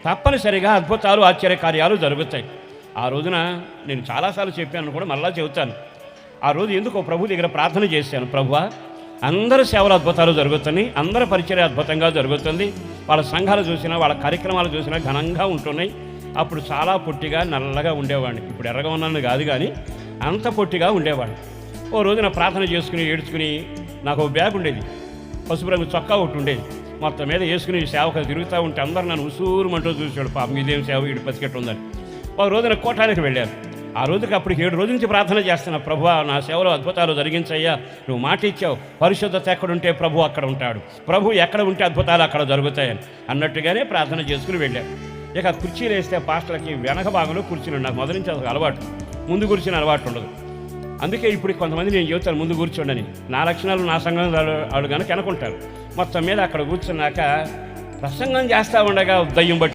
తప్పనిసరిగా అద్భుతాలు ఆశ్చర్యకార్యాలు జరుగుతాయి. ఆ రోజున నేను చాలాసార్లు చెప్పాను కూడా, మళ్ళా చెబుతాను. ఆ రోజు ఎందుకో ప్రభు దగ్గర ప్రార్థన చేశాను. ప్రభువా, అందరి సేవలు అద్భుతాలు జరుగుతున్నాయి, అందరి పరిచర్య అద్భుతంగా జరుగుతుంది, వాళ్ళ సంఘాలు చూసినా వాళ్ళ కార్యక్రమాలు చూసినా ఘనంగా ఉంటున్నాయి. అప్పుడు చాలా పొట్టిగా నల్లగా ఉండేవాడిని. ఇప్పుడు ఎర్రగా ఉన్నాను కాదు, కానీ అంత పొట్టిగా ఉండేవాడిని. ఓ రోజున ప్రార్థన చేసుకుని ఏడ్చుకుని, నాకు బ్యాగ్ ఉండేది, పసుపు రంగు చొక్కా ఒకటి ఉండేది, మొత్తం మీద వేసుకుని సేవకు తిరుగుతూ ఉంటే అందరూ నన్ను ఉసూరుమంటూ చూసాడు. పాపం ఇదేం సేవ, ఇటు పసికెట్టు ఉందని. ఒక రోజున కోటానికి వెళ్ళాను. ఆ రోజుకి అప్పటికి 7 రోజుల నుంచి ప్రార్థన చేస్తున్నా. ప్రభువా, నా సేవలో అద్భుతాలు జరిగించయ్యా, నువ్వు మాట ఇచ్చావు, పరిశుద్ధత ఎక్కడుంటే ప్రభు అక్కడ ఉంటాడు, ప్రభు ఎక్కడ ఉంటే అద్భుతాలు అక్కడ జరుగుతాయని అన్నట్టుగానే ప్రార్థన చేసుకుని వెళ్ళాను. ఇక కుర్చీలు వేస్తే పాస్టర్లకి వెనక భాగంలో కూర్చుని, నాకు మొదటి నుంచి అసలు అలవాటు, ముందు కూర్చుని అలవాటు ఉండదు. అందుకే ఇప్పుడు కొంతమంది నేను చెబుతాను ముందు కూర్చోండి, నా లక్షణాలు నా సంఘం వాళ్ళు కనుక అనుకుంటారు. మొత్తం మీద అక్కడ కూర్చున్నాక ప్రసంగం చేస్తూ ఉండగా దయ్యం బట్టి